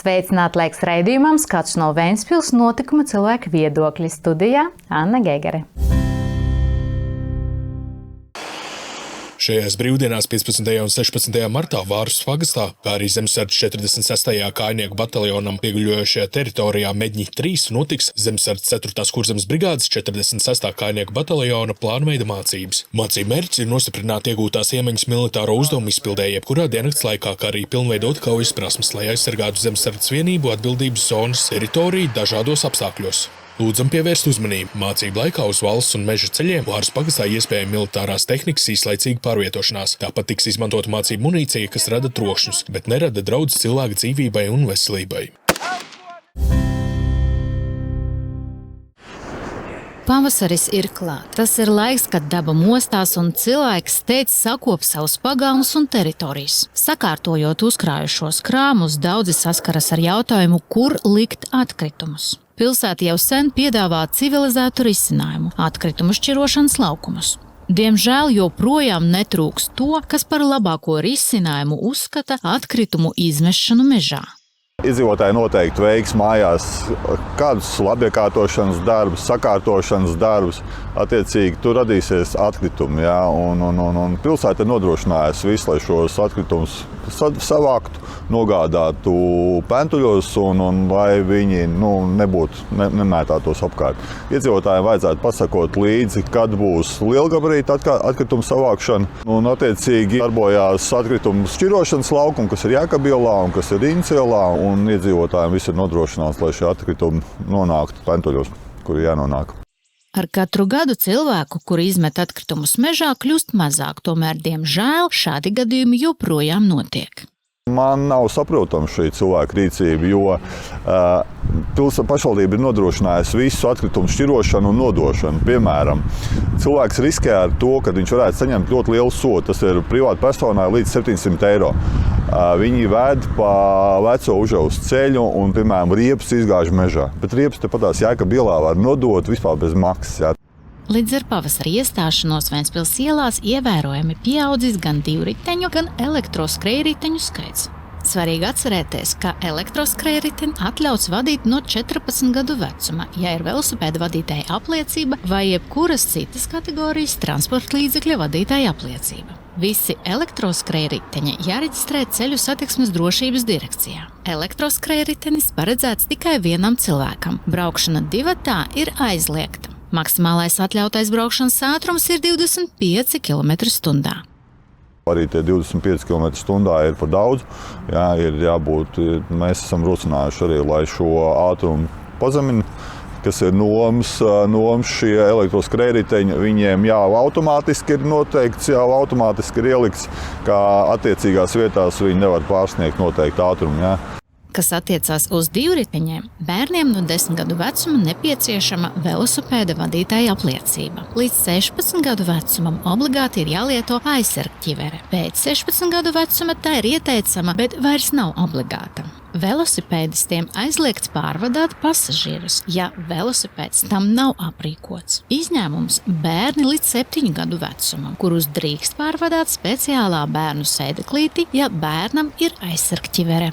Sveicināti laiks raidījumam Skats no Ventspils notikuma cilvēku viedokļi studijā Anna Gegere. Šajās brīvdienās 15. un 16. martā Vārus pagastā, kā arī Zemesardzes 46. kājnieku bataljonam pieguļojošajā teritorijā Medņi 3 notiks Zemesardzes 4. kurzemes brigādes 46. kājnieku bataljona plānveida mācības. Mācību mērķis ir nostiprināt iegūtās iemaņas militāro uzdevumu izpildē jebkurā diennakts laikā, kā arī pilnveidot kaujas prasmes, lai aizsargātu Zemesardzes vienību atbildības zonas teritoriju dažādos apstākļos. Lūdzam pievērst uzmanību. Mācību laikā uz valsts un meža ceļiem Vārus pagastā iespēja militārās tehnikas īslaicīga pārvietošanās. Tāpat tiks izmantot mācību munīcija, kas rada trokšņus, bet nerada draudus cilvēka dzīvībai un veselībai. Pavasaris ir klāt. Tas ir laiks, kad daba mostās un cilvēks steidz sakop savus pagalmus un teritorijas. Sakārtojot uzkrājušos krāmus, daudzi saskaras ar jautājumu, kur likt atkritumus. Pilsēta jau sen piedāvā civilizētu risinājumu – atkritumu šķirošanas laukumus. Diemžēl joprojām netrūks to, kas par labāko risinājumu uzskata atkritumu izmešanu mežā. Iedzīvotāji noteikti veiks mājās kādus labiekārtošanas darbus, sakārtošanas darbus. Attiecīgi, tur radīsies atkritumi, un pilsēta ir nodrošinājusi visu, lai šos atkritumus savāktu, nogādātu pentuļos un lai viņi nemētātos apkārt. Iedzīvotājiem vajadzētu pasakot līdzi, kad būs lielgabarīta atkritumu savākšana. Un attiecīgi darbojās atkritumu šķirošanas laukumi, kas ir Jēkabielā un kas ir Rīncielā. Un iedzīvotājiem viss ir nodrošināts, lai šie atkritumi nonāktu pentuļos, kur ir jānonāk. Ar katru gadu cilvēku, kuri izmet atkritumus mežā, kļūst mazāk, tomēr, diemžēl, šādi gadījumi joprojām notiek. Man nav saprotama šī cilvēka rīcība, jo pašvaldība ir nodrošinājusi visu atkritumu šķirošanu un nodošanu. Piemēram, cilvēks riskē ar to, ka viņš varētu saņemt ļoti lielu sodu. Tas ir privāta personai līdz 700 eiro. Viņi ved pa veco Užavas ceļu un, piemēram, riepas izgāž mežā. Bet riepas tepatās Jēkabielā var nodot vispār bez maksas. Līdz ar pavasara iestāšanos Ventspils ielās ievērojami pieaudzis gan divriteņu, gan elektroskrējriteņu skaits. Svarīgi atcerēties, ka elektroskrējriteni atļauts vadīt no 14 gadu vecuma, ja ir velosipēda vadītāja apliecība vai jebkuras citas kategorijas transporta līdzekļa vadītāja apliecība. Visi elektroskrējriteņi jāreģistrē Ceļu satiksmes drošības direkcijā. Elektroskrējritenis paredzēts tikai vienam cilvēkam. Braukšana divatā ir aizliegta. Maksimālais atļautais braukšanas ātrums ir 25 km/h. Arī tie 25 km/h ir par daudz. Ir jābūt, mēs esam rosinājuši arī, lai šo ātrumu pazemina, kas ir noms šie elektroskrējriteņi. Viņiem jau automātiski ir noteikts, jau automātiski ir ielikts, kā attiecīgās vietās viņi nevar pārsniegt noteiktu ātrumu. Kas attiecās uz divriteņiem, bērniem no 10 gadu vecuma nepieciešama velosipēda vadītāja apliecība. Līdz 16 gadu vecumam obligāti ir jālieto aizsargķivere. Pēc 16 gadu vecuma tā ir ieteicama, bet vairs nav obligāta. Velosipēdistiem aizliegts pārvadāt pasažierus, ja velosipēds tam nav aprīkots. Izņēmums bērni līdz 7 gadu vecumam, kurus drīkst pārvadāt speciālā bērnu sēdeklītī, ja bērnam ir aizsargķivere.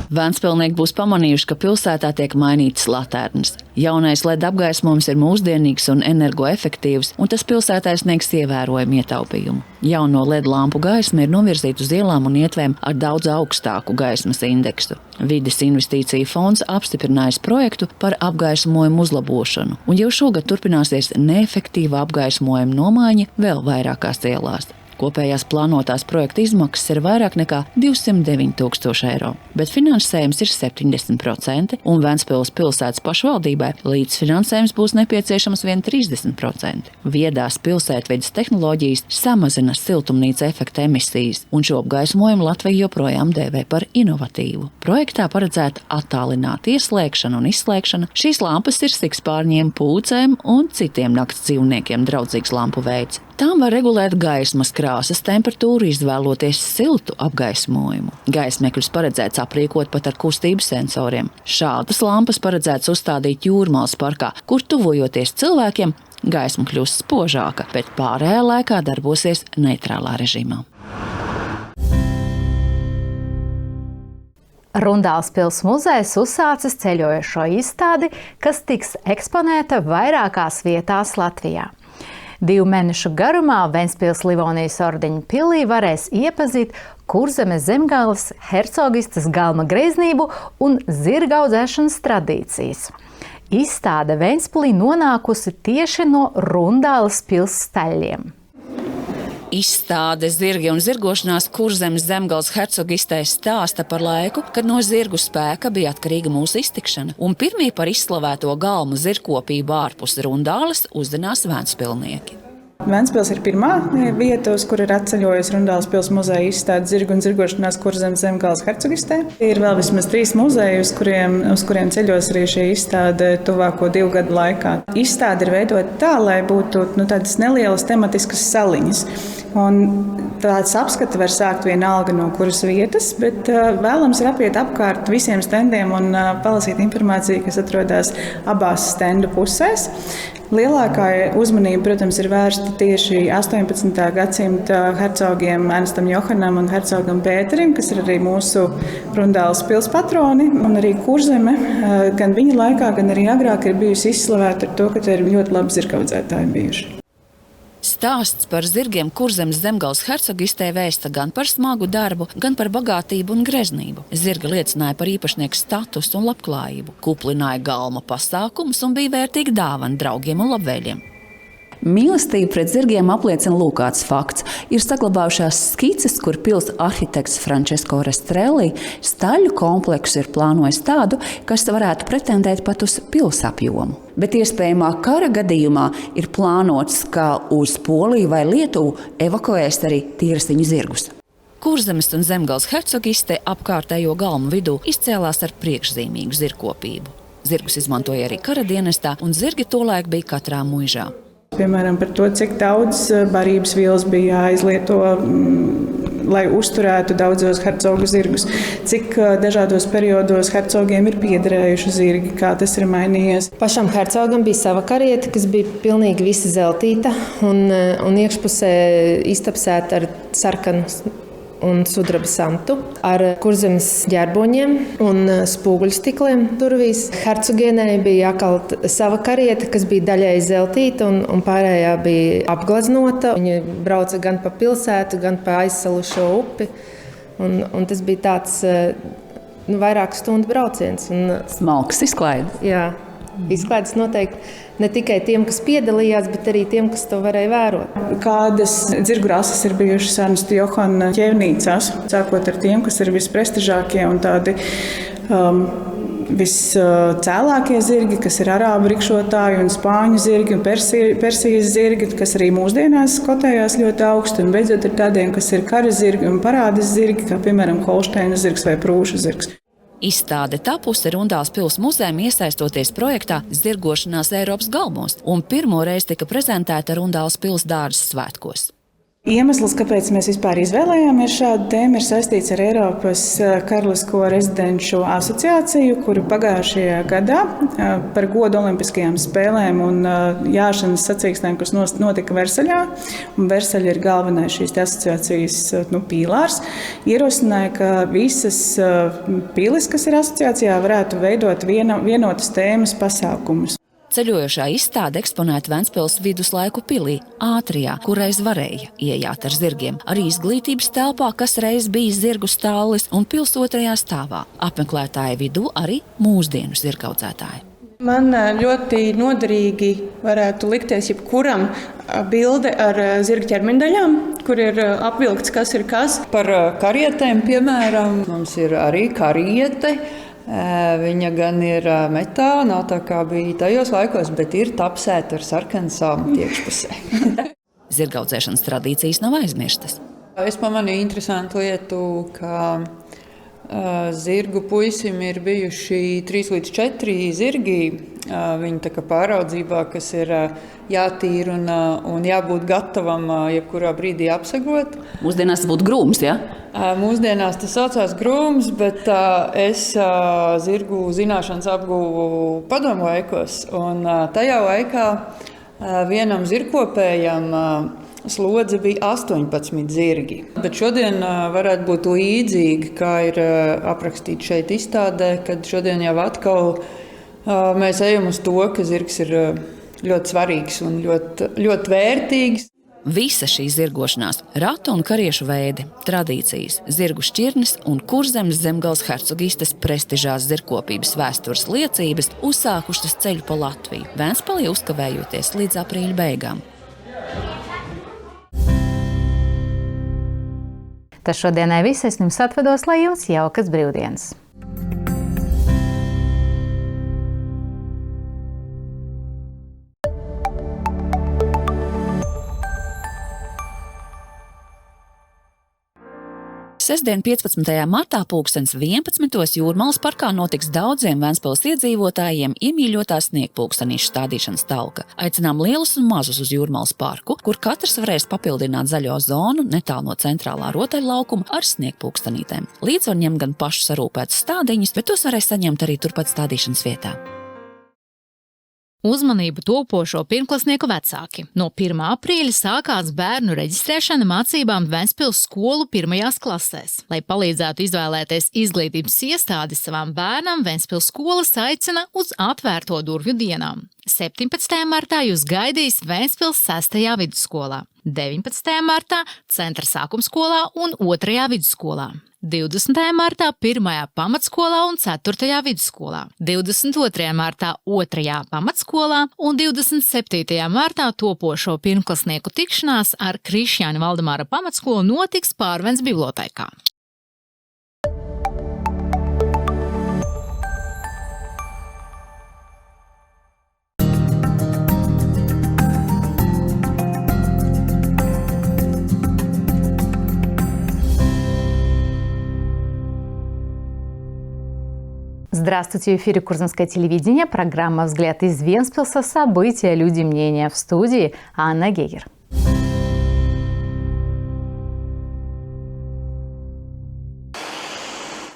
Ventspilnieki būs pamanījuši, ka pilsētā tiek mainītas latērnas. Jaunais LED apgaismojums ir mūsdienīgs un energoefektīvs, un tas pilsētā sniegs ievērojumu ietaupījumu. Jauno LED lampu gaisma ir novirzīta uz ielām un ietvēm ar daudz augstāku gaismas indeksu. Vides investīcija fonds apstiprinājis projektu par apgaismojumu uzlabošanu, un jau šogad turpināsies neefektīva apgaismojuma nomaiņa vēl vairākās ielās. Kopējās plānotās projekta izmaksas ir vairāk nekā 209 000 eiro, bet finansējums ir 70%, un Ventspils pilsētas pašvaldībai līdzfinansējums būs nepieciešams vien 30%. Viedās pilsētvides tehnoloģijas samazina siltumnīca efekta emisijas, un šo apgaismojumu Latvija joprojām dēvē par inovatīvu. Projektā paredzēta attālināta ieslēgšana un izslēgšana. Šīs lampas ir sikspārņiem, pūcēm un citiem nakts dzīvniekiem draudzīgs lampu veids. Tām var regulēt gaismas krāsas temperatūru, izvēloties siltu apgaismojumu. Gaismekļus paredzēts aprīkot pat ar kustības sensoriem. Šādas lampas paredzēts uzstādīt Jūrmalas parkā, kur tuvojoties cilvēkiem, gaisma kļūst spožāka, bet pārējā laikā darbosies neitrālā režīmā. Rundāls pils muzejs uzsācis ceļojošo izstādi, kas tiks eksponēta vairākās vietās Latvijā. 2 mēnešu garumā Ventspils Livonijas ordeņa pilī varēs iepazīt Kurzemes zemgales hercogistes galma greznību un zirga audzēšanas tradīcijas. Izstāde Ventspilī nonākusi tieši no Rundāles pils staļļiem. Izstāde Zirgi un zirgošanās Kurzemes zemgales hercogistē stāsta par laiku, kad no zirgu spēka bija atkarīga mūsu iztikšana, un pirmie par izslavēto galmu zirgkopību ārpus Rundāles uzzinās ventspilnieki. Ventspils ir pirmā vieta, uz kur ir atceļojusi Rundāles pils muzeja izstāde Zirgu un zirgošanās Kurzemes zemgales hercogistē. Ir vēl vismaz 3 muzeji, uz kuriem ceļos arī šī izstāde tuvāko 2 gadu laikā. Izstāde ir veidota tā, lai būtu tādas nelielas tematiskas saliņas. Un tāds apskati var sākt vienalga no kuras vietas, bet vēlams ir apiet apkārt visiem stendiem un palasīt informāciju, kas atrodas abās stendu pusēs. Lielākā uzmanība, protams, ir vērsta tieši 18. gadsimta hercogiem Ernstam Johanam un hercogam Pēterim, kas ir arī mūsu Rundāles pils patroni. Un arī Kurzeme gan viņa laikā, gan arī agrāk ir bijusi izslavēta ar to, ka te ir ļoti labi zirgaudzētāji bijuši. Stāsts par zirgiem Kurzemes zemgales hercogistē vēsta gan par smagu darbu, gan par bagātību un greznību. Zirga liecināja par īpašnieku statusu un labklājību, kuplināja galma pasākumus un bija vērtīga dāvana draugiem un labvēļiem. Mīlestību pret zirgiem apliecina lūkāts fakts. Ir saglabājušās skices, kur pils arhitekts Francesco Rastrelli staļļu kompleksu ir plānojis tādu, kas varētu pretendēt pat uz pils apjomu. Bet iespējamā kara gadījumā ir plānots, ka uz Poliju vai Lietuvu evakuēs arī tīrasiņu zirgus. Kurzemes un zemgales hercogiste apkārtējo galmu vidū izcēlās ar priekšzīmīgu zirgkopību. Zirgus izmantoja arī kara dienestā, un zirgi tolaik bija katrā muižā. Piemēram, par to, cik daudz barības vielas bija jāizlieto, lai uzturētu daudzos hercogu zirgus, cik dažādos periodos hercogiem ir piederējuši zirgi, kā tas ir mainījies. Pašam hercogam bija sava kariete, kas bija pilnīgi visa zeltīta un iekšpusē iztapsēta ar sarkanu un sudraba santu, ar Kurzemes ģērboņiem un spoguļstikliem durvīs. Hercogienei bija jākalt sava kariete, kas bija daļai zeltīta un pārējā bija apgleznota. Viņa brauca gan pa pilsētu, gan pa aizsalušo upi. Un tas bija tāds vairāku stundu brauciens. Smalks izklaide. Jā, izklaides noteikti ne tikai tiem, kas piedalījās, bet arī tiem, kas to varēja vērot. Kādas zirgu rases ir bijušas Ernsta Johana ķēvnīcās, sākot ar tiem, kas ir visprestižākie un tādi viscēlākie zirgi, kas ir arābu rikšotāji un spāņu zirgi un Persijas zirgi, kas arī mūsdienās kotējās ļoti augstu, un beidzot ir tādiem, kas ir kara zirgi un parādes zirgi, kā piemēram Holšteina zirgs vai Prūšu zirgs. Izstāde tapusi Rundāles pils muzejam iesaistoties projektā Zirgošanās Eiropas galmos, un pirmo reizi tika prezentēta Rundāles pils dārza svētkos. Iemesls, kāpēc mēs vispār izvēlējāmies šādu tēmu, ir saistīts ar Eiropas Karalisko rezidenču asociāciju, kuru pagājušajā gadā par godu Olimpiskajām spēlēm un jāšanas sacīkstēm, kas notika Versaļā, un Versaļa ir galvenais šīs asociācijas pīlārs, ierosināja, ka visas pilis, kas ir asociācijā, varētu veidot vienotas tēmas pasākumus. Ceļojošā izstāde eksponēta Ventspils viduslaiku pilī, Ātrijā, kur reiz varēja iejāt ar zirgiem. Arī izglītības telpā, kas reiz bija zirgu stālis, un pils 2. stāvā. Apmeklētāju vidū arī mūsdienu zirgaudzētāji. Man ļoti noderīgi varētu likties jebkuram bilde ar zirga ķermeņdaļām, kur ir apvilkts, kas ir kas. Par karietēm, piemēram, mums ir arī kariete. Viņa gan ir metā, nav tā kā bija tajos laikos, bet ir tapsēta ar sarkanu sāmu iekšpusē. Zirgaudzēšanas tradīcijas nav aizmirstas. Es pamanīju interesantu lietu, ka zirgu puisim ir bijuši 3 līdz 4 zirgi. Viņi tā kā pāraudzībā, kas ir jātīra un jābūt gatavam jebkurā brīdī apsegot. Mūsdienās tas būtu grūms, ja? Mūsdienās tas saucās grūms, bet es zirgu zināšanas apguvu padomu laikos. Un tajā laikā vienam zirgkopējam slodze bija 18 zirgi. Bet šodien varētu būt līdzīgi, kā ir aprakstīts šeit izstādē, kad šodien jau atkal mēs ejam uz to, ka zirgs ir ļoti svarīgs un ļoti vērtīgs. Visa šī zirgošanās, ratu un kariešu veidi, tradīcijas, zirgu šķirnes un Kurzemes Zemgales hercogistes prestižās zirgkopības vēstures liecības uzsākušas ceļu pa Latviju, Ventspilī uzkavējoties līdz aprīļa beigām. Tas šodienai viss, es jums atvedos, lai jums jaukas brīvdienas. Sestdien 15. martā pulkstens 11. Jūrmalas parkā notiks daudziem Ventspils iedzīvotājiem iemīļotā sniegpulkstenīšu stādīšanas talka. Aicinām lielus un mazus uz Jūrmalas parku, kur katrs varēs papildināt zaļo zonu netālu no centrālā rotaļlaukuma ar sniegpulkstenītēm. Līdz var ņemt gan pašu sarūpētus stādiņus, bet tos varēs saņemt arī turpat stādīšanas vietā. Uzmanību topošo pirmklasnieku vecāki. No 1. aprīļa sākās bērnu reģistrēšana mācībām Ventspils skolu 1. klasēs. Lai palīdzētu izvēlēties izglītības iestādi savam bērnam, Ventspils skolas aicina uz atvērto durvju dienām. 17. martā jūs gaidīs Ventspils 6. vidusskolā, 19. martā Centra sākumskolā un 2. vidusskolā, 20. martā 1. pamatskolā un 4. vidusskolā, 22. martā 2. pamatskolā un 27. martā topošo pirmklasnieku tikšanās ar Krišjāņa Valdemāra pamatskolu notiks Pārvens bibliotēkā. Здравствуйте, в эфире Курзамское телевидение, программа «Взгляд из Вентспилса. События, люди, мнения». В студии Анна Гегер.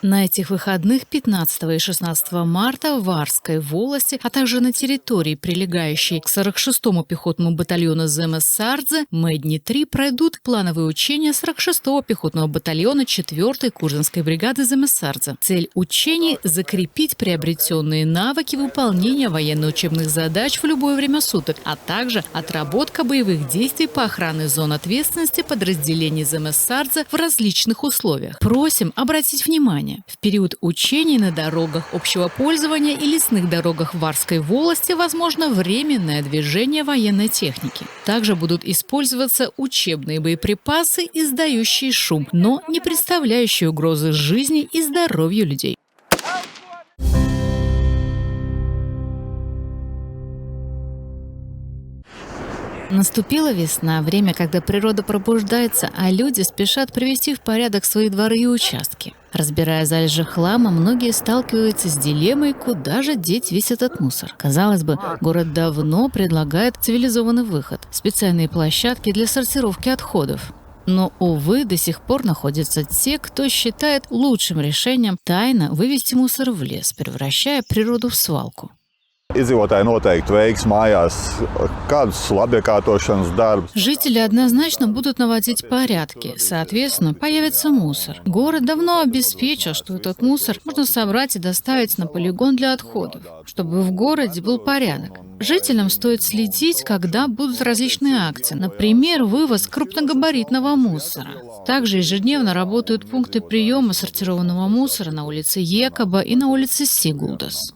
На этих выходных 15 и 16 марта в Варской волости, а также на территории, прилегающей к 46-му пехотному батальону ЗМС «Сардзе», Медни-3 пройдут плановые учения 46-го пехотного батальона 4-й Курзамской бригады ЗМС «Сардзе». Цель учений – закрепить приобретенные навыки выполнения военно-учебных задач в любое время суток, а также отработка боевых действий по охране зон ответственности подразделений ЗМС «Сардзе» в различных условиях. Просим обратить внимание. В период учений на дорогах общего пользования и лесных дорогах Варской волости возможно временное движение военной техники. Также будут использоваться учебные боеприпасы, издающие шум, но не представляющие угрозы жизни и здоровью людей. Наступила весна, время, когда природа пробуждается, а люди спешат привести в порядок свои дворы и участки. Разбирая залежи хлама, многие сталкиваются с дилеммой, куда же деть весь этот мусор. Казалось бы, город давно предлагает цивилизованный выход – специальные площадки для сортировки отходов. Но, увы, до сих пор находятся те, кто считает лучшим решением тайно вывести мусор в лес, превращая природу в свалку. Iedzīvotāji noteikti veiks mājās kādus labiekārtošanas darbus. Жители однозначно будут наводить порядки. Соответственно, появится мусор. Город давно обеспечил, что этот мусор можно собрать и доставить на полигон для отходов, чтобы в городе был порядок. Жителям стоит следить, когда будут различные акции. Например, вывоз крупногабаритного мусора. Также ежедневно работают пункты приема сортированного мусора на улице Екаба и на улице Сигулдас.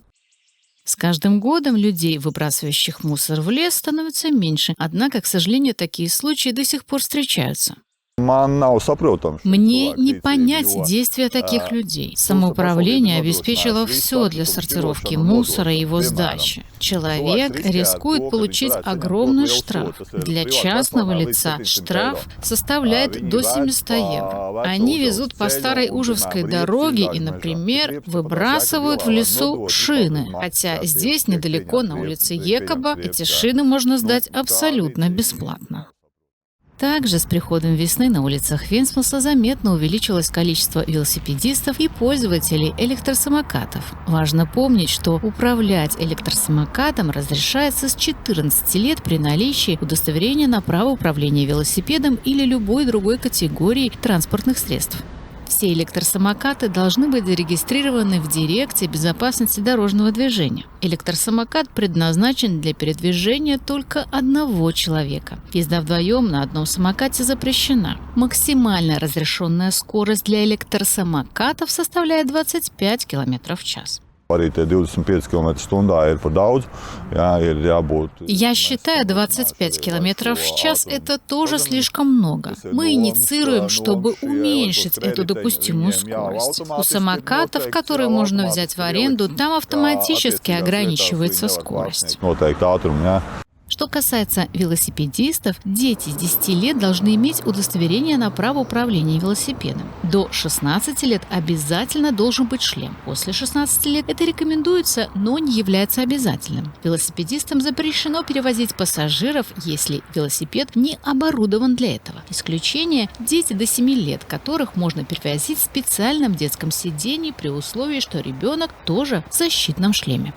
С каждым годом людей, выбрасывающих мусор в лес, становится меньше. Однако, к сожалению, такие случаи до сих пор встречаются. Мне не понять действия таких людей. Самоуправление обеспечило все для сортировки мусора и его сдачи. Человек рискует получить огромный штраф. Для частного лица штраф составляет до 700 евро. Они везут по старой Ужевской дороге и, например, выбрасывают в лесу шины. Хотя здесь, недалеко, на улице Екаба, эти шины можно сдать абсолютно бесплатно. Также с приходом весны на улицах Вентспилса заметно увеличилось количество велосипедистов и пользователей электросамокатов. Важно помнить, что управлять электросамокатом разрешается с 14 лет при наличии удостоверения на право управления велосипедом или любой другой категории транспортных средств. Все электросамокаты должны быть зарегистрированы в Дирекции безопасности дорожного движения. Электросамокат предназначен для передвижения только одного человека. Езда вдвоем на одном самокате запрещена. Максимальная разрешенная скорость для электросамокатов составляет 25 км в час. Arī tie 25 km/h ir par daudz. Ir jābūt. Я считаю, 25 км в час – это тоже слишком много. Мы инициируем, чтобы уменьшить эту допустимую скорость. У самокатов, которые можно взять в аренду, там автоматически ограничивается скорость. Что касается велосипедистов, дети с 10 лет должны иметь удостоверение на право управления велосипедом. До 16 лет обязательно должен быть шлем. После 16 лет это рекомендуется, но не является обязательным. Велосипедистам запрещено перевозить пассажиров, если велосипед не оборудован для этого. Исключение – дети до 7 лет, которых можно перевозить в специальном детском сидении при условии, что ребенок тоже в защитном шлеме.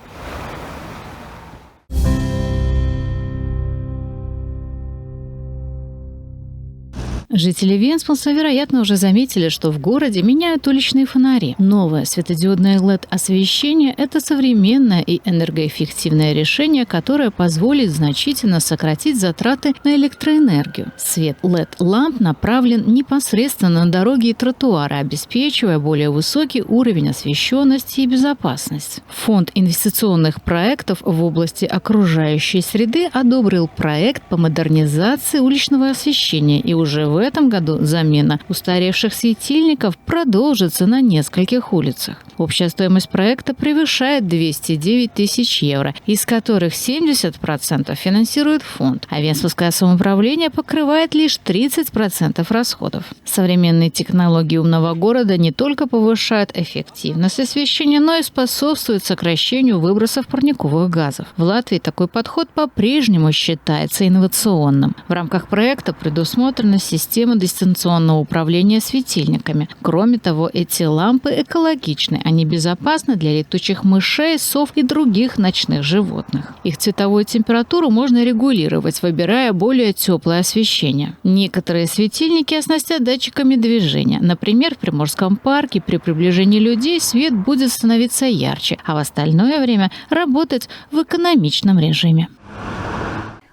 Жители Вентспилса, вероятно, уже заметили, что в городе меняют уличные фонари. Новое светодиодное LED-освещение – это современное и энергоэффективное решение, которое позволит значительно сократить затраты на электроэнергию. Свет LED-ламп направлен непосредственно на дороги и тротуары, обеспечивая более высокий уровень освещенности и безопасности. Фонд инвестиционных проектов в области окружающей среды одобрил проект по модернизации уличного освещения, и уже в этом году замена устаревших светильников продолжится на нескольких улицах. Общая стоимость проекта превышает 209 тысяч евро, из которых 70% финансирует фонд, а Вентспилское самоуправление покрывает лишь 30% расходов. Современные технологии умного города не только повышают эффективность освещения, но и способствуют сокращению выбросов парниковых газов. В Латвии такой подход по-прежнему считается инновационным. В рамках проекта предусмотрена система дистанционного управления светильниками. Кроме того, эти лампы экологичны. Они безопасны для летучих мышей, сов и других ночных животных. Их цветовую температуру можно регулировать, выбирая более теплое освещение. Некоторые светильники оснастят датчиками движения. Например, в Приморском парке при приближении людей свет будет становиться ярче, а в остальное время работать в экономичном режиме.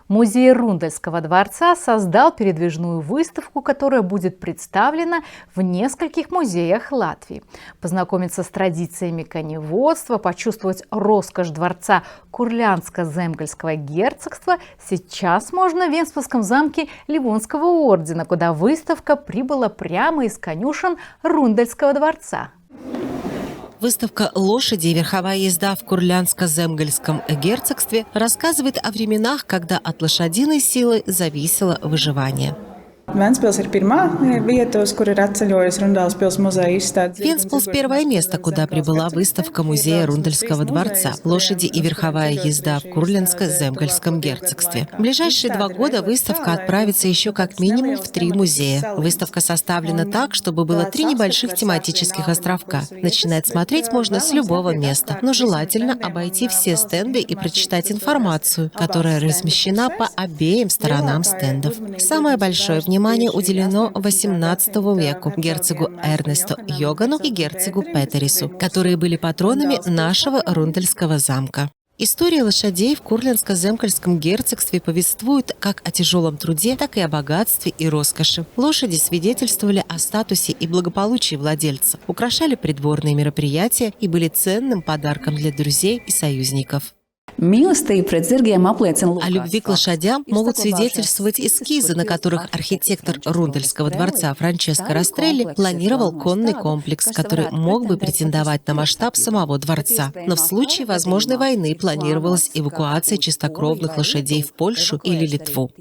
Музей Рундельского дворца создал передвижную выставку, которая будет представлена в нескольких музеях Латвии. Познакомиться с традициями коневодства, почувствовать роскошь дворца Курлянско-Земгальского герцогства сейчас можно в Вентспилском замке Ливонского ордена, куда выставка прибыла прямо из конюшен Рундельского дворца. Выставка «Лошади и верховая езда в Курлянско-Земгальском герцогстве» рассказывает о временах, когда от лошадиной силы зависело выживание. Вентспилс ir pirmā vieta, uz kur ir atceļojusi Rundāles pils muzeja izstāde. Вентспилс – первое место, куда прибыла выставка музея Рундельского дворца «Лошади и верховая езда в Курлянско-Земгальском герцогстве». В ближайшие 2 года выставка отправится еще как минимум в 3 музея. Выставка составлена так, чтобы было 3 небольших тематических островка. Начинать смотреть можно с любого места, но желательно обойти все стенды и прочитать информацию, которая размещена по обеим сторонам стендов. Самое большое внимание уделено XVIII веку герцогу Эрнесту Йогану и герцогу Петерису, которые были патронами нашего Рундельского замка. История лошадей в Курлянско-Земгальском герцогстве повествует как о тяжелом труде, так и о богатстве и роскоши. Лошади свидетельствовали о статусе и благополучии владельца, украшали придворные мероприятия и были ценным подарком для друзей и союзников. О любви к лошадям могут свидетельствовать эскизы, на которых архитектор Рундельского дворца Франческо Растрелли планировал конный комплекс, который мог бы претендовать на масштаб самого дворца. Но в случае возможной войны планировалась эвакуация чистокровных лошадей в Польшу или Литву.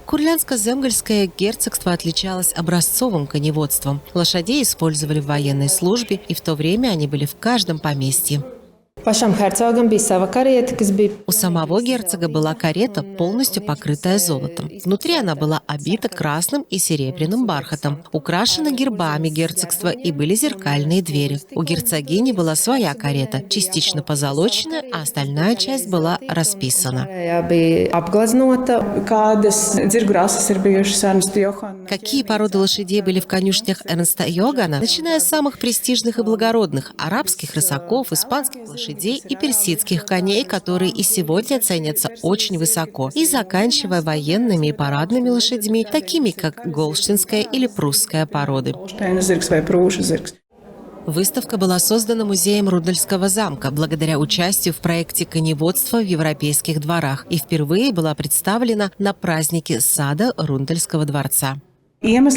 Курлянско-Земгальское герцогство отличалось образцовым коневодством. Лошадей использовали в военной службе, и в то время они были в каждом поместье. Pašam hercogam bija sava kariete, kas bija... У самого герцога была карета, полностью покрытая золотом. Внутри она была обита красным и серебряным бархатом, украшена гербами герцогства и были зеркальные двери. У герцогини была своя карета, частично позолоченная, а остальная часть была расписана. Какие породы лошадей были в конюшнях Эрнста Йогана, начиная с самых престижных и благородных – арабских рысаков, испанских лошадей и персидских коней, которые и сегодня ценятся очень высоко, и заканчивая военными и парадными лошадьми, такими как голштинская или прусская породы. Выставка была создана музеем Рундельского замка благодаря участию в проекте коневодства в европейских дворах и впервые была представлена на празднике сада Рундельского дворца. Причина,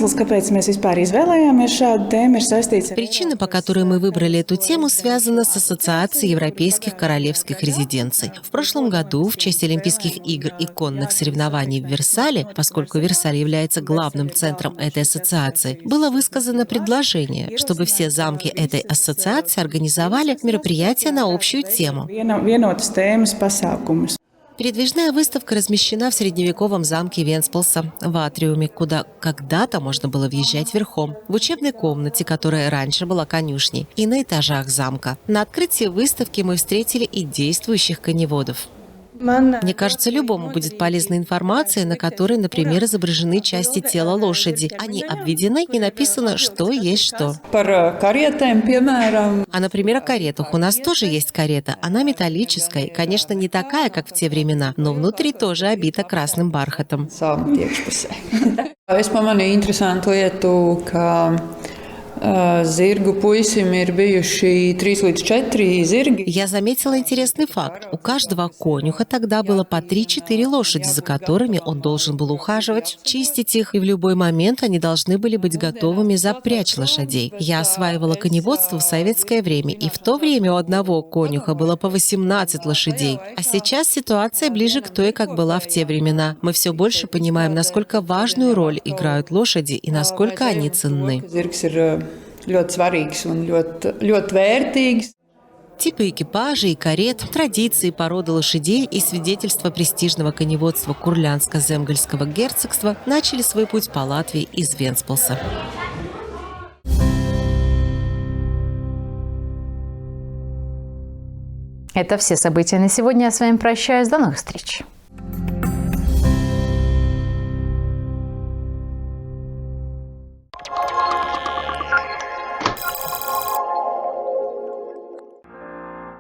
по которой мы выбрали эту тему, связана с Ассоциацией европейских королевских резиденций. В прошлом году в честь Олимпийских игр и конных соревнований в Версале, поскольку Версаль является главным центром этой ассоциации, было высказано предложение, чтобы все замки этой ассоциации организовали мероприятия на общую тему. Передвижная выставка размещена в средневековом замке Венспилса в атриуме, куда когда-то можно было въезжать верхом, в учебной комнате, которая раньше была конюшней, и на этажах замка. На открытии выставки мы встретили и действующих коневодов. Мне кажется, любому будет полезна информация, на которой, например, изображены части тела лошади. Они обведены и написано, что есть что. А, например, о каретах. У нас тоже есть карета. Она металлическая. Конечно, не такая, как в те времена, но внутри тоже обита красным бархатом. Zirgu puisim ir bijuši 3 līdz 4 zirgi. Я заметила интересный факт. У каждого конюха тогда было по 3-4 лошади, за которыми он должен был ухаживать, чистить их, и в любой момент они должны были быть готовыми запрячь лошадей. Я осваивала коневодство в советское время, и в то время у одного конюха было по 18 лошадей. А сейчас ситуация ближе к той, как была в те времена. Мы все больше понимаем, насколько важную роль играют лошади и насколько они ценны. Ļoti svarīgs un ļoti vērtīgs. Типы экипажей и карет, традиции породы лошадей и свидетельства престижного коневодства Курлянско-Земгальского герцогства начали свой путь по Латвии из Венспилса. Это все события на сегодня. Я с вами прощаюсь. До новых встреч.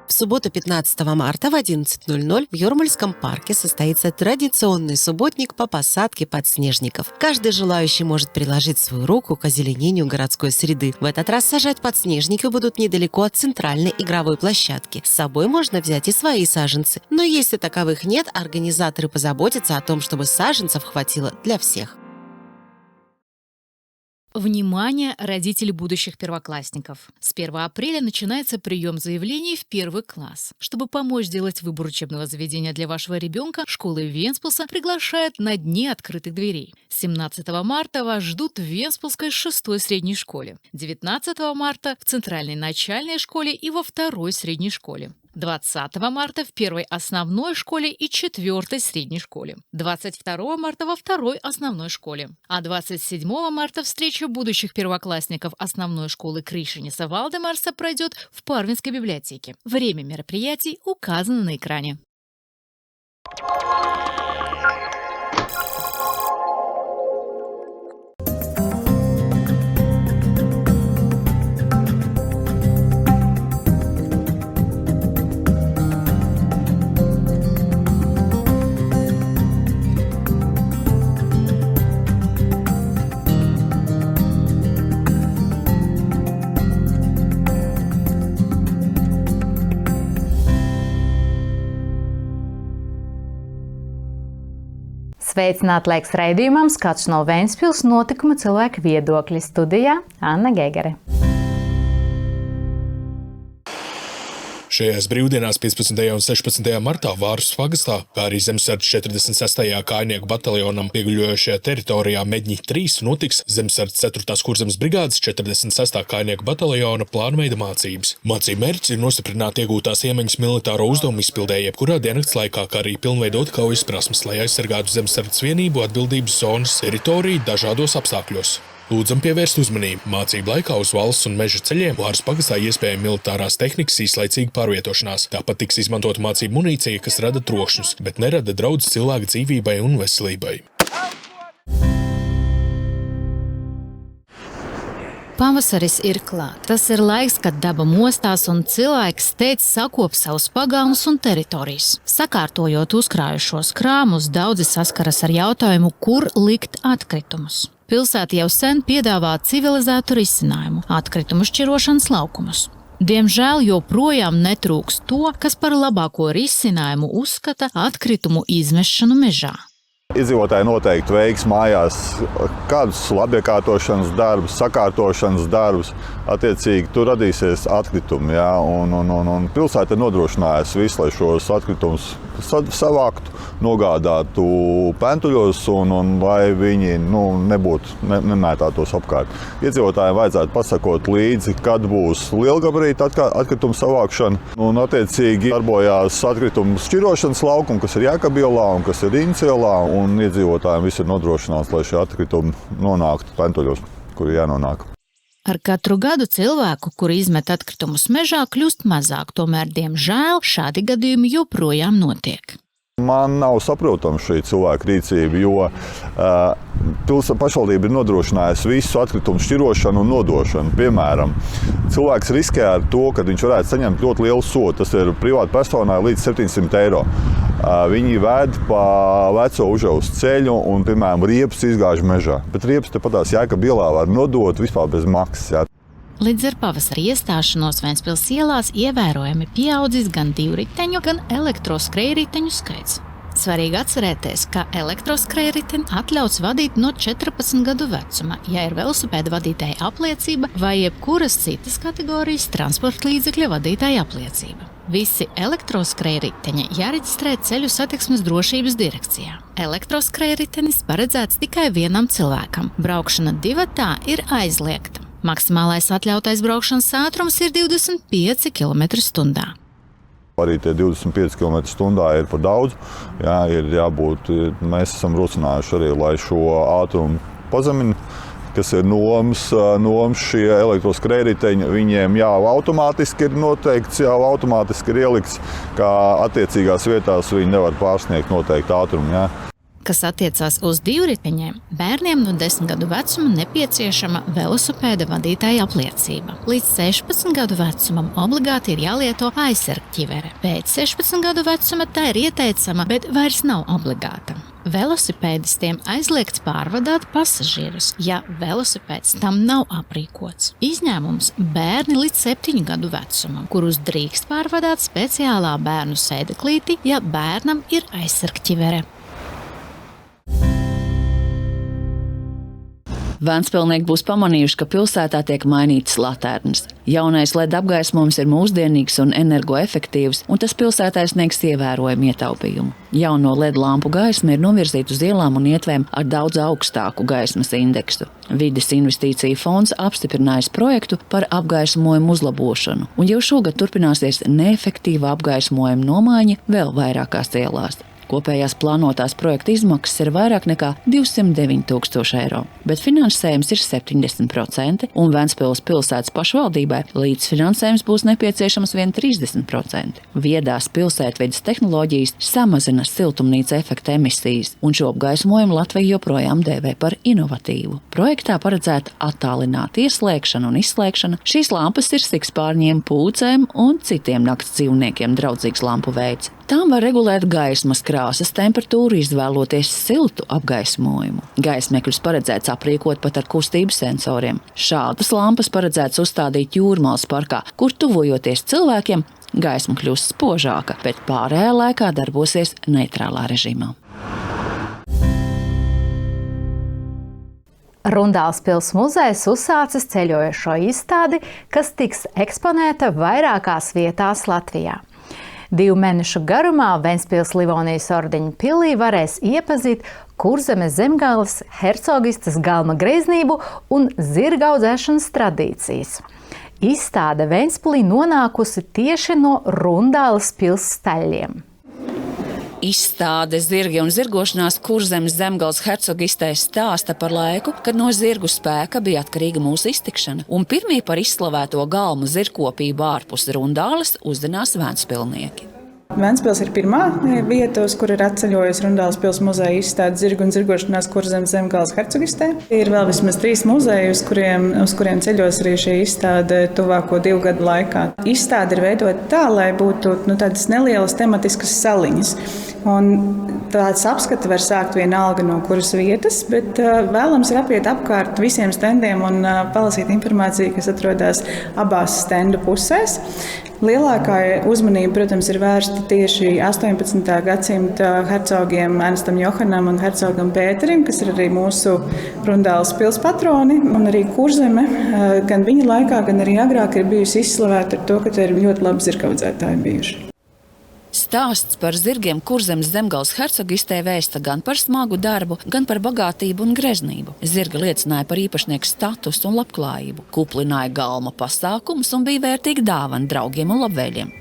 В субботу 15 марта в 11:00 в Юрмальском парке состоится традиционный субботник по посадке подснежников. Каждый желающий может приложить свою руку к озеленению городской среды. В этот раз сажать подснежники будут недалеко от центральной игровой площадки. С собой можно взять и свои саженцы. Но если таковых нет, организаторы позаботятся о том, чтобы саженцев хватило для всех. Внимание, родители будущих первоклассников! С 1 апреля начинается прием заявлений в 1 класс. Чтобы помочь сделать выбор учебного заведения для вашего ребенка, школы Венспилса приглашают на Дни открытых дверей. 17 марта вас ждут в Венспилской 6-й средней школе, 19 марта в Центральной начальной школе и во 2-й средней школе. 20 марта в 1-й основной школе и 4-й средней школе. 22 марта во 2-й основной школе. А 27 марта встреча будущих первоклассников основной школы Кришиниса Валдемарса пройдет в Парвинской библиотеке. Время мероприятий указано на экране. Sveicināti laiks raidījumam Skats no Ventspils notikuma cilvēku viedokļi. Studijā Anna Gegere. Šajās brīvdienās 15. un 16. martā Vārsas pagastā, kā arī Zemesardzes 46. kājnieku bataljonam pieguļojošajā teritorijā Medņi 3 notiks Zemesardzes 4. kurzemes brigādes 46. kājnieku bataljona plānveida mācības. Mācību mērķis ir nostiprināt iegūtās iemaņas militāro uzdevumu izpildē jebkurā diennakts laikā, kā arī pilnveidot kaujas prasmes, lai aizsargātu Zemesardzes vienību atbildības zonas teritoriju dažādos apstākļos. Lūdzam pievērst uzmanību. Mācību laikā uz valsts un meža ceļiem Vārsas pagastā iespējama militārās tehnikas īslaicīga pārvietošanās. Tāpat tiks izmantot mācību munīcija, kas rada trokšņus, bet nerada draudus cilvēka dzīvībai un veselībai. Pavasaris ir klāt. Tas ir laiks, kad daba mostās un cilvēks steidz sakop savus pagalmus un teritorijas. Sakārtojot uzkrājušos krāmus, daudzi saskaras ar jautājumu, kur likt atkritumus. Pilsēta jau sen piedāvā civilizētu risinājumu – atkritumu šķirošanas laukumus. Diemžēl joprojām netrūks to, kas par labāko risinājumu uzskata atkritumu izmešanu mežā. Iedzīvotāji noteikti veiks mājās kādus labiekārtošanas darbus, sakārtošanas darbus. Attiecīgi, tur radīsies atkritumi. Ja? Un pilsēta ir nodrošinājusi visu, lai šos atkritumus savāktu, nogādātu pentuļos un lai viņi nemētātos apkārt. Iedzīvotājiem vajadzētu pasakot līdzi, kad būs lielgabarīta atkritumu savākšana. Un attiecīgi darbojās atkritumu šķirošanas laukumi, kas ir Jēkabielā un kas ir Incielā. Un iedzīvotājiem viss ir nodrošināts, lai šie atkritumi nonāktu pentuļos, kur ir jānonāk. Ar katru gadu cilvēku, kuri izmet atkritumus mežā, kļūst mazāk, tomēr, diemžēl, šādi gadījumi joprojām notiek. Man nav saprotama šī cilvēka rīcība, jo pašvaldība ir nodrošinājusi visu atkritumu šķirošanu un nodošanu. Piemēram, cilvēks riskē ar to, ka viņš varētu saņemt ļoti lielu sodu. Tas ir privāta personai līdz 700 eiro. Viņi ved pa veco Užavas ceļu un, piemēram, riepas izgāž mežā. Bet riepas tepatās Jēkabielā var nodot vispār bez maksas. Jā. Līdz ar pavasara iestāšanos Ventspils ielās ievērojami pieaudzis gan divriteņu, gan elektroskrējriteņu skaits. Svarīgi atcerēties, ka elektroskrējriteni atļauts vadīt no 14 gadu vecuma, ja ir velosipēda vadītāja apliecība vai jebkuras citas kategorijas transporta līdzekļa vadītāja apliecība. Visi elektroskrējriteņi jāreģistrē Ceļu satiksmes drošības direkcijā. Elektroskrējritenis paredzēts tikai vienam cilvēkam. Braukšana divatā ir aizliegta. Maksimālais atļautais braukšanas ātrums ir 25 km/h. Arī tie 25 km/h ir par daudz. Jā, ir jābūt, mēs esam rosinājuši arī, lai šo ātrumu pazemina, kas ir noms šie elektroskrējriteņi. Viņiem jau automātiski ir noteikts, jau automātiski ir ielikts, kā attiecīgās vietās viņi nevar pārsniegt noteiktu ātrumu. Jā. Kas attiecās uz divriteņiem, bērniem no 10 gadu vecuma nepieciešama velosipēda vadītāja apliecība. Līdz 16 gadu vecumam obligāti ir jālieto aizsargķivere. Pēc 16 gadu vecuma tā ir ieteicama, bet vairs nav obligāta. Velosipēdistiem aizliegts pārvadāt pasažierus, ja velosipēds tam nav aprīkots. Izņēmums bērni līdz 7 gadu vecumam, kurus drīkst pārvadāt speciālā bērnu sēdeklītī, ja bērnam ir aizsargķivere. Ventspilnieki būs pamanījuši, ka pilsētā tiek mainītas latērnas. Jaunais LED apgaismojums ir mūsdienīgs un energoefektīvs, un tas pilsētā sniegs ievērojumu ietaupījumu. Jauno LED lampu gaisma ir novirzīta uz ielām un ietvēm ar daudz augstāku gaismas indeksu. Vides investīcija fonds apstiprinājis projektu par apgaismojumu uzlabošanu, un jau šogad turpināsies neefektīva apgaismojuma nomaiņa vēl vairākās ielās. Kopējās plānotās projekta izmaksas ir vairāk nekā 209 000 eiro, bet finansējums ir 70%, un Ventspils pilsētas pašvaldībai līdzfinansējums būs nepieciešams vien 30%. Viedās pilsētvides tehnoloģijas samazina siltumnīca efekta emisijas, un šo apgaismojumu Latvija joprojām dēvē par inovatīvu. Projektā paredzēta attālināta ieslēgšana un izslēgšana. Šīs lampas ir sikspārņiem, pūcēm un citiem nakts dzīvniekiem draudzīgs lampu veids. Tām var regulēt gaismas krāsas temperatūru, izvēloties siltu apgaismojumu. Gaismekļus paredzēts aprīkot pat ar kustību sensoriem. Šādas lampas paredzēts uzstādīt Jūrmalas parkā, kur tuvojoties cilvēkiem, gaisma kļūst spožāka, bet pārējā laikā darbosies neitrālā režīmā. Rundāls pils muzejs uzsācis ceļojošo izstādi, kas tiks eksponēta vairākās vietās Latvijā. 2 mēnešu garumā Ventspils Livonijas ordeņa pilī varēs iepazīt Kurzemes zemgales hercogistes galma greznību un zirga audzēšanas tradīcijas. Izstāde Ventspilī nonākusi tieši no Rundāles pils staļļiem. Izstāde Zirgi un zirgošanās Kurzemes zemgales hercogistē stāsta par laiku, kad no zirgu spēka bija atkarīga mūsu iztikšana, un pirmie par izslavēto galmu zirgkopību ārpus Rundāles uzzinās ventspilnieki. Ventspils ir pirmā vieta, uz kur ir atceļojusi Rundāles pils muzeja izstāde Zirgu un zirgošanās Kurzemes zemgales hercogistē. Ir vēl vismaz 3 muzeji, uz kuriem ceļos arī šī izstāde tuvāko 2 gadu laikā. Izstāde ir veidota tā, lai būtu tādas nelielas tematiskas saliņas. Un tāds apskats var sākt vienalga no kuras vietas, bet vēlams ir apiet apkārt visiem stendiem un palasīt informāciju, kas atrodas abās stendu pusēs. Lielākā uzmanība, protams, ir vērsta tieši 18. gadsimta hercogiem Ernstam Johanam un hercogam Pēterim, kas ir arī mūsu Rundāles pils patroni. Un arī Kurzeme gan viņa laikā, gan arī agrāk ir bijusi izslavēta ar to, ka te ir ļoti labi zirgaudzētāji bijuši. Stāsts par zirgiem Kurzemes zemgales hercogistē vēsta gan par smagu darbu, gan par bagātību un greznību. Zirgi liecināja par īpašnieku statusu un labklājību, kuplināja galma pasākumus un bija vērtīga dāvana draugiem un labvēļiem.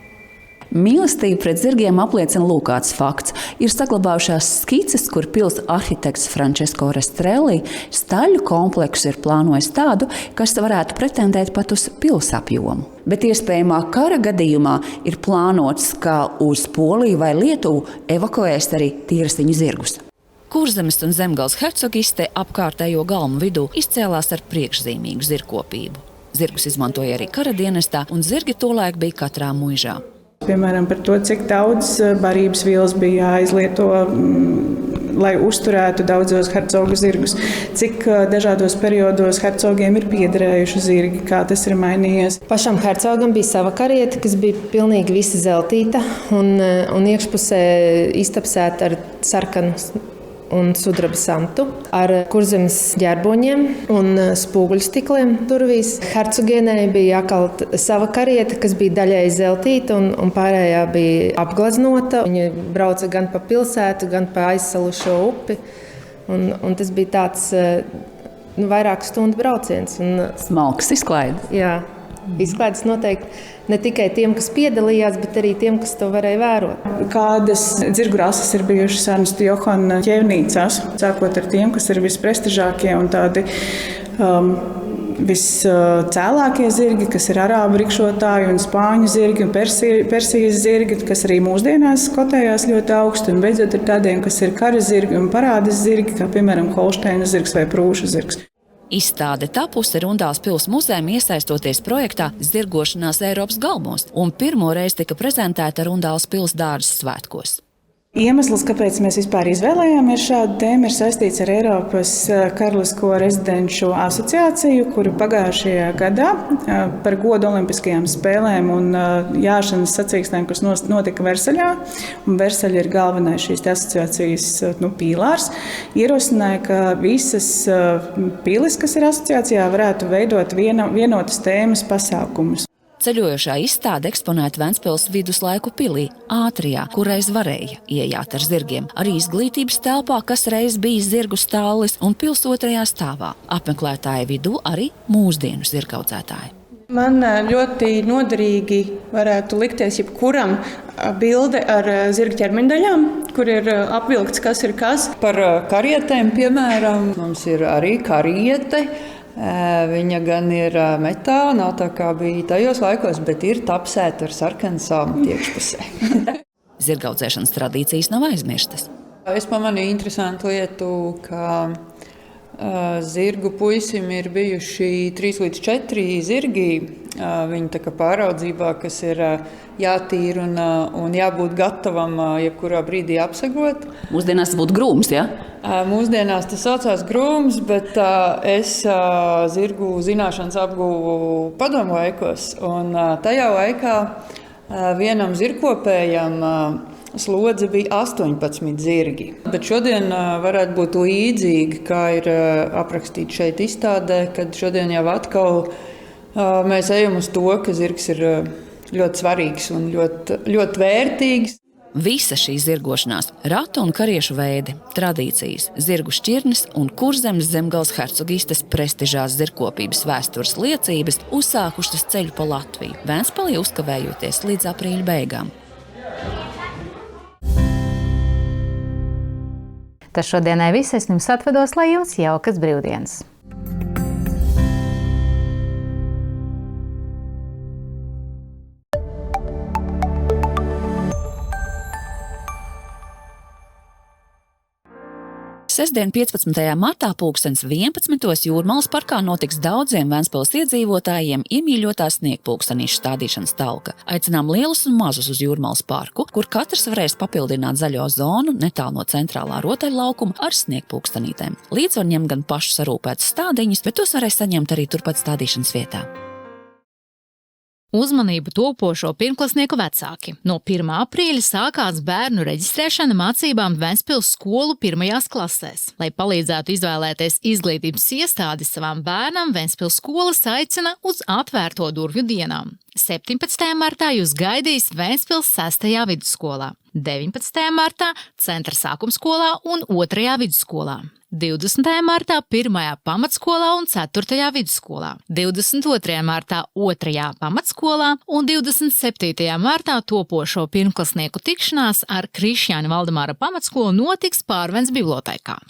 Mīlestību pret zirgiem apliecina lūkāts fakts. Ir saglabājušās skices, kur pils arhitekts Frančesko Restrelli staļļu kompleksu ir plānojis tādu, kas varētu pretendēt pat uz pils apjomu. Bet iespējamā kara gadījumā ir plānots, ka uz Poliju vai Lietuvu evakuēs arī tīrestiņu zirgus. Kurzemes un zemgales hercogistē apkārtējo galmu vidū izcēlās ar priekšzīmīgu zirgkopību. Zirgus izmantoja arī kara dienestā, un zirgi tolaik bija katrā muižā. Piemēram, par to, cik daudz barības vielas bija jāizlieto, lai uzturētu daudzos hercogu zirgus, cik dažādos periodos hercogiem ir piederējuši zirgi, kā tas ir mainījies. Pašam hercogam bija sava kariete, kas bija pilnīgi visa zeltīta un iekšpusē iztapsēta ar sarkanu un sudraba santu, ar Kurzemes ģerboņiem un spoguļstikliem durvīs. Hercogienei bija jākalt sava kariete, kas bija daļēji zeltīta un pārējā bija apgleznota. Viņa brauca gan pa pilsētu, gan pa aizsalušo upi. Un tas bija tāds vairāku stundu brauciens. Smalks izklaide. Jā, izklaides noteikti. Ne tikai tiem, kas piedalījās, bet arī tiem, kas to varēja vērot. Kādas zirgu rases ir bijušas Ernsta Johana ķēvnīcās, sākot ar tiem, kas ir visprestižākie un tādi viscēlākie zirgi, kas ir arābu rikšotāji un spāņu zirgi un Persijas zirgi, kas arī mūsdienās kotējās ļoti augstu. Un beidzot ir tādiem, kas ir kara zirgi un parādes zirgi, kā piemēram Holšteina zirgs vai Prūša zirgs. Izstāde tapusi Rundāles pils muzejam iesaistoties projektā Zirgošanās Eiropas galmos, un pirmo reizi tika prezentēta Rundāles pils dārza svētkos. Iemesls, kāpēc mēs vispār izvēlējāmies šādu tēmu, ir saistīts ar Eiropas Karalisko rezidenču asociāciju, kuru pagājušajā gadā par godu Olimpiskajām spēlēm un jāšanas sacīkstēm, kas notika Versaļā, un Versaļa ir galvenais šīs asociācijas pīlārs, ierosināja, ka visas pilis, kas ir asociācijā, varētu veidot vienotas tēmas pasākumus. Ceļojošā izstāde eksponēta Ventspils viduslaiku pilī, Ātrijā, kur reiz varēja iejāt ar zirgiem. Arī izglītības telpā, kas reiz bija zirgu stālis, un pils 2. stāvā. Apmeklētāju vidū arī mūsdienu zirgaudzētāji. Man ļoti noderīgi varētu likties jebkuram bilde ar zirga ķermeņdaļām, kur ir apvilkts, kas ir kas. Par karietēm, piemēram, mums ir arī kariete. Viņa gan ir metāla, nav tā kā bija tajos laikos, bet ir tapsēta ar sarkanu salmu iekšpusē. Zirgaudzēšanas tradīcijas nav aizmirstas. Es pamanīju interesantu lietu, ka zirgu puisim ir bijuši 3 līdz 4 zirgi. Viņi tā kā pāraudzībā, kas ir jātīra un jābūt gatavam jebkurā brīdī apsegot. Mūsdienās būtu grūms, ja? Mūsdienās tas saucās grūms, bet es zirgu zināšanas apguvu padomu laikos. Un tajā laikā vienam zirgkopējam slodze bija 18 zirgi. Bet šodien varētu būt līdzīgi, kā ir aprakstīts šeit izstādē, kad šodien jau atkal mēs ejam uz to, ka zirgs ir ļoti svarīgs un ļoti vērtīgs. Visa šī zirgošanās, ratu un kariešu veidi, tradīcijas, zirgu šķirnes un Kurzemes Zemgales hercogistes prestižās zirgkopības vēstures liecības uzsākušas ceļu pa Latviju, Ventspilī uzkavējoties līdz aprīļa beigām. Tas šodienai viss, es jums atvedos, lai jums jaukas brīvdienas. Sestdien 15. martā pulkstens 11. Jūrmalas parkā notiks daudziem Ventspils iedzīvotājiem iemīļotā sniegpulkstenīšu stādīšanas talka. Aicinām lielus un mazus uz Jūrmalas parku, kur katrs varēs papildināt zaļo zonu netālu no centrālā rotaļlaukuma ar sniegpulkstenītēm. Līdz var ņemt gan pašu sarūpētas stādiņus, bet tos varēs saņemt arī turpat stādīšanas vietā. Uzmanību topošo pirmklasnieku vecāki. No 1. aprīļa sākās bērnu reģistrēšana mācībām Ventspils skolu 1. klasēs. Lai palīdzētu izvēlēties izglītības iestādi savam bērnam, Ventspils skolas aicina uz atvērto durvju dienām. 17. martā jūs gaidīs Ventspils 6. vidusskolā, 19. martā Centra sākumskolā un 2. vidusskolā. 20. martā 1. pamatskolā un 4. vidusskolā, 22. martā 2. pamatskolā un 27. martā topošo pirmklasnieku tikšanās ar Krišjāņa Valdemāra pamatskolu notiks Pārvens bibliotēkā.